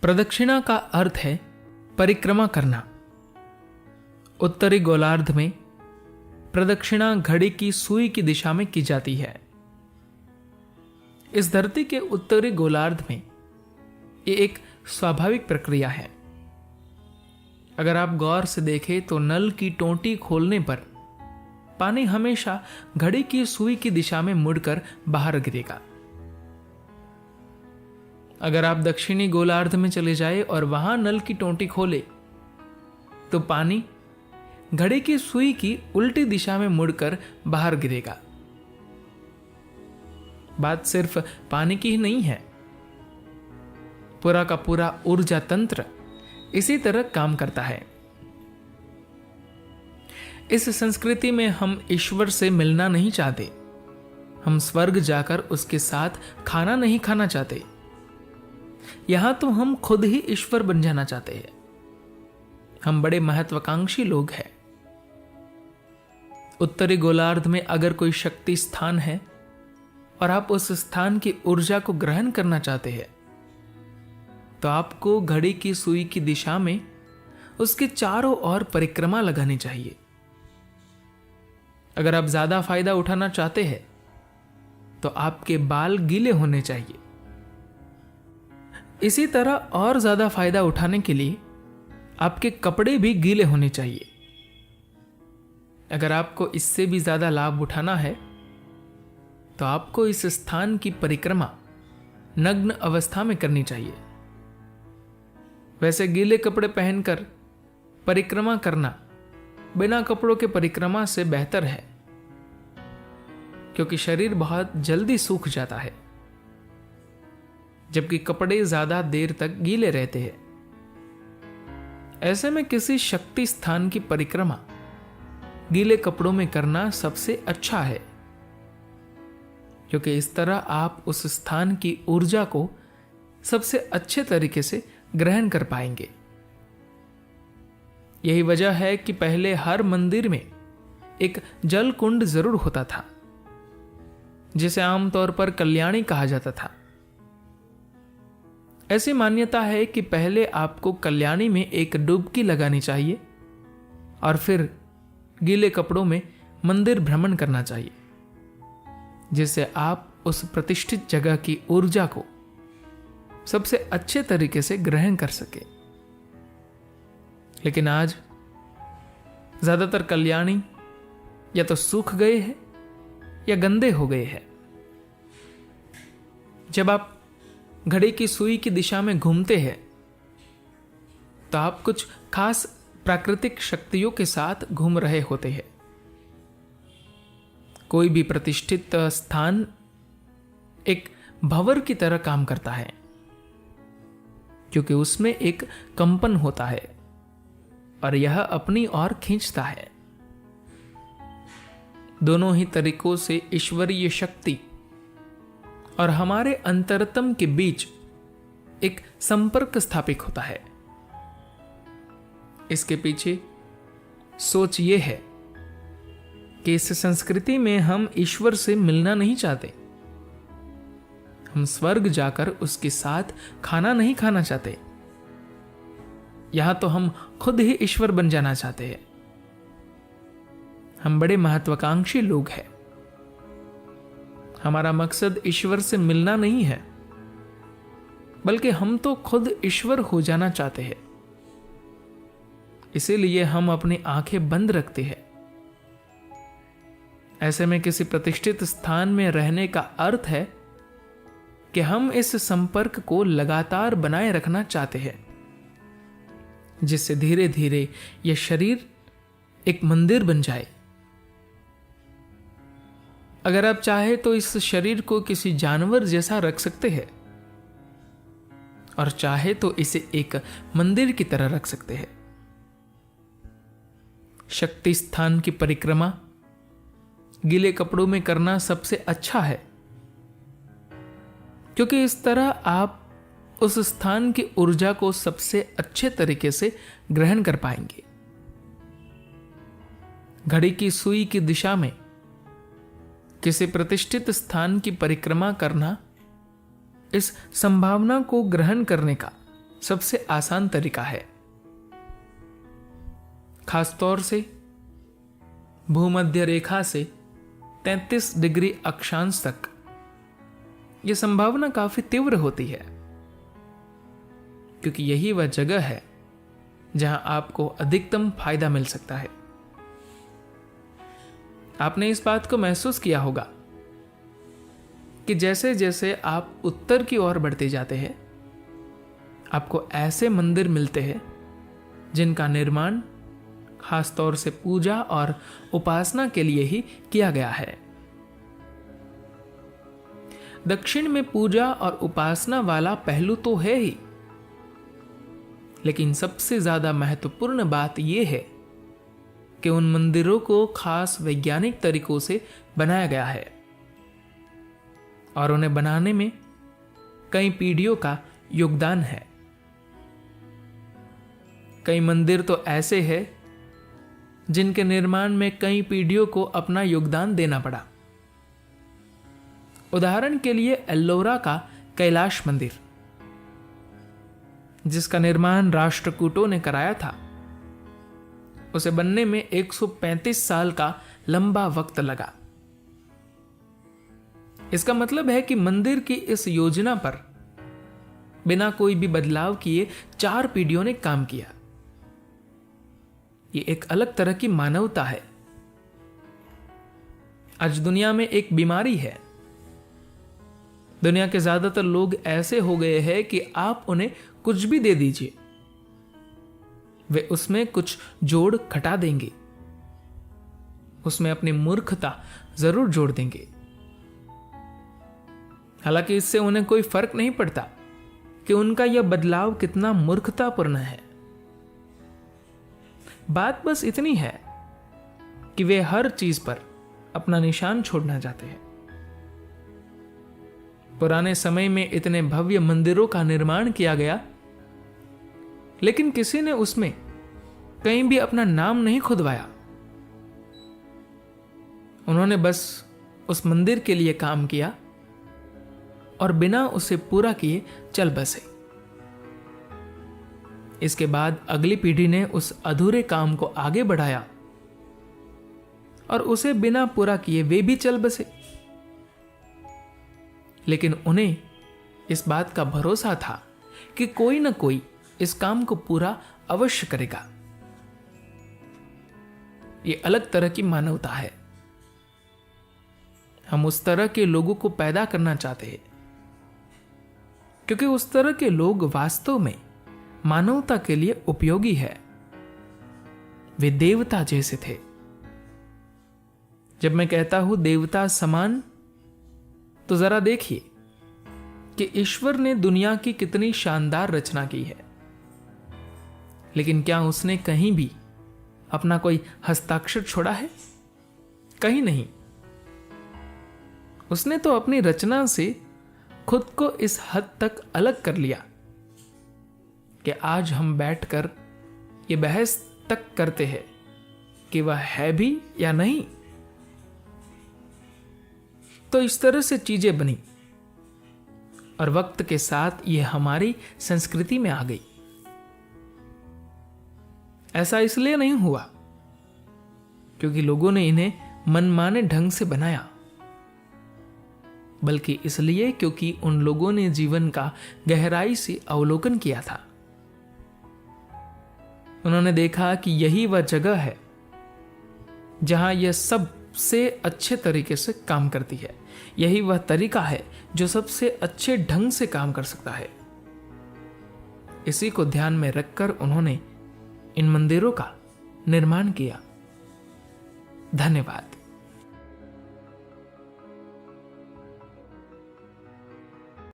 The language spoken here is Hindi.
प्रदक्षिणा का अर्थ है परिक्रमा करना। उत्तरी गोलार्ध में प्रदक्षिणा घड़ी की सुई की दिशा में की जाती है। इस धरती के उत्तरी गोलार्ध में ये एक स्वाभाविक प्रक्रिया है। अगर आप गौर से देखें तो नल की टोंटी खोलने पर पानी हमेशा घड़ी की सुई की दिशा में मुड़कर बाहर गिरेगा। अगर आप दक्षिणी गोलार्ध में चले जाए और वहां नल की टोंटी खोले तो पानी घड़ी की सुई की उल्टी दिशा में मुड़कर बाहर गिरेगा। बात सिर्फ पानी की ही नहीं है, पूरा का पूरा ऊर्जा तंत्र इसी तरह काम करता है। इस संस्कृति में हम ईश्वर से मिलना नहीं चाहते, हम स्वर्ग जाकर उसके साथ खाना नहीं खाना चाहते। यहां तो हम खुद ही ईश्वर बन जाना चाहते हैं। हम बड़े महत्वाकांक्षी लोग हैं। उत्तरी गोलार्ध में अगर कोई शक्ति स्थान है और आप उस स्थान की ऊर्जा को ग्रहण करना चाहते हैं तो आपको घड़ी की सुई की दिशा में उसके चारों ओर परिक्रमा लगानी चाहिए। अगर आप ज्यादा फायदा उठाना चाहते हैं तो आपके बाल गीले होने चाहिए। इसी तरह और ज्यादा फायदा उठाने के लिए आपके कपड़े भी गीले होने चाहिए। अगर आपको इससे भी ज्यादा लाभ उठाना है तो आपको इस स्थान की परिक्रमा नग्न अवस्था में करनी चाहिए। वैसे गीले कपड़े पहनकर परिक्रमा करना बिना कपड़ों के परिक्रमा से बेहतर है, क्योंकि शरीर बहुत जल्दी सूख जाता है जबकि कपड़े ज्यादा देर तक गीले रहते हैं। ऐसे में किसी शक्ति स्थान की परिक्रमा गीले कपड़ों में करना सबसे अच्छा है, क्योंकि इस तरह आप उस स्थान की ऊर्जा को सबसे अच्छे तरीके से ग्रहण कर पाएंगे। यही वजह है कि पहले हर मंदिर में एक जल कुंड जरूर होता था, जिसे आमतौर पर कल्याणी कहा जाता था। ऐसी मान्यता है कि पहले आपको कल्याणी में एक डुबकी लगानी चाहिए और फिर गीले कपड़ों में मंदिर भ्रमण करना चाहिए, जिससे आप उस प्रतिष्ठित जगह की ऊर्जा को सबसे अच्छे तरीके से ग्रहण कर सके। लेकिन आज ज्यादातर कल्याणी या तो सूख गए हैं या गंदे हो गए हैं। जब आप घड़ी की सुई की दिशा में घूमते हैं तो आप कुछ खास प्राकृतिक शक्तियों के साथ घूम रहे होते हैं। कोई भी प्रतिष्ठित स्थान एक भंवर की तरह काम करता है, क्योंकि उसमें एक कंपन होता है और यह अपनी ओर खींचता है। दोनों ही तरीकों से ईश्वरीय शक्ति और हमारे अंतरतम के बीच एक संपर्क स्थापित होता है। इसके पीछे सोच यह है कि इस संस्कृति में हम ईश्वर से मिलना नहीं चाहते, हम स्वर्ग जाकर उसके साथ खाना नहीं खाना चाहते। यहां तो हम खुद ही ईश्वर बन जाना चाहते हैं। हम बड़े महत्वाकांक्षी लोग हैं। हमारा मकसद ईश्वर से मिलना नहीं है, बल्कि हम तो खुद ईश्वर हो जाना चाहते हैं। इसीलिए हम अपनी आंखें बंद रखते हैं। ऐसे में किसी प्रतिष्ठित स्थान में रहने का अर्थ है कि हम इस संपर्क को लगातार बनाए रखना चाहते हैं, जिससे धीरे धीरे यह शरीर एक मंदिर बन जाए। अगर आप चाहे तो इस शरीर को किसी जानवर जैसा रख सकते हैं और चाहे तो इसे एक मंदिर की तरह रख सकते हैं। शक्ति स्थान की परिक्रमा गीले कपड़ों में करना सबसे अच्छा है, क्योंकि इस तरह आप उस स्थान की ऊर्जा को सबसे अच्छे तरीके से ग्रहण कर पाएंगे। घड़ी की सुई की दिशा में किसी प्रतिष्ठित स्थान की परिक्रमा करना इस संभावना को ग्रहण करने का सबसे आसान तरीका है। खासतौर से भूमध्य रेखा से 33 डिग्री अक्षांश तक यह संभावना काफी तीव्र होती है, क्योंकि यही वह जगह है जहां आपको अधिकतम फायदा मिल सकता है। आपने इस बात को महसूस किया होगा कि जैसे जैसे आप उत्तर की ओर बढ़ते जाते हैं, आपको ऐसे मंदिर मिलते हैं जिनका निर्माण खासतौर से पूजा और उपासना के लिए ही किया गया है। दक्षिण में पूजा और उपासना वाला पहलू तो है ही, लेकिन सबसे ज्यादा महत्वपूर्ण बात यह है कि उन मंदिरों को खास वैज्ञानिक तरीकों से बनाया गया है और उन्हें बनाने में कई पीढ़ियों का योगदान है। कई मंदिर तो ऐसे हैं जिनके निर्माण में कई पीढ़ियों को अपना योगदान देना पड़ा। उदाहरण के लिए एल्लोरा का कैलाश मंदिर, जिसका निर्माण राष्ट्रकूटों ने कराया था, उसे बनने में 135 साल का लंबा वक्त लगा। इसका मतलब है कि मंदिर की इस योजना पर बिना कोई भी बदलाव किए 4 पीढ़ियों ने काम किया। ये एक अलग तरह की मानवता है। आज दुनिया में एक बीमारी है। दुनिया के ज्यादातर लोग ऐसे हो गए हैं कि आप उन्हें कुछ भी दे दीजिए, वे उसमें कुछ जोड़ घटा देंगे, उसमें अपनी मूर्खता जरूर जोड़ देंगे। हालांकि इससे उन्हें कोई फर्क नहीं पड़ता कि उनका यह बदलाव कितना मूर्खतापूर्ण है। बात बस इतनी है कि वे हर चीज पर अपना निशान छोड़ना चाहते हैं। पुराने समय में इतने भव्य मंदिरों का निर्माण किया गया, लेकिन किसी ने उसमें कहीं भी अपना नाम नहीं खुदवाया। उन्होंने बस उस मंदिर के लिए काम किया और बिना उसे पूरा किए चल बसे। इसके बाद अगली पीढ़ी ने उस अधूरे काम को आगे बढ़ाया और उसे बिना पूरा किए वे भी चल बसे। लेकिन उन्हें इस बात का भरोसा था कि कोई ना कोई इस काम को पूरा अवश्य करेगा। यह अलग तरह की मानवता है। हम उस तरह के लोगों को पैदा करना चाहते हैं, क्योंकि उस तरह के लोग वास्तव में मानवता के लिए उपयोगी है। वे देवता जैसे थे। जब मैं कहता हूं देवता समान, तो जरा देखिए कि ईश्वर ने दुनिया की कितनी शानदार रचना की है, लेकिन क्या उसने कहीं भी अपना कोई हस्ताक्षर छोड़ा है? कहीं नहीं। उसने तो अपनी रचना से खुद को इस हद तक अलग कर लिया कि आज हम बैठकर ये बहस तक करते हैं कि वह है भी या नहीं। तो इस तरह से चीजें बनी और वक्त के साथ ये हमारी संस्कृति में आ गई। ऐसा इसलिए नहीं हुआ क्योंकि लोगों ने इन्हें मनमाने ढंग से बनाया, बल्कि इसलिए क्योंकि उन लोगों ने जीवन का गहराई से अवलोकन किया था। उन्होंने देखा कि यही वह जगह है जहां यह सबसे अच्छे तरीके से काम करती है। यही वह तरीका है जो सबसे अच्छे ढंग से काम कर सकता है। इसी को ध्यान में रखकर उन्होंने इन मंदिरों का निर्माण किया। धन्यवाद।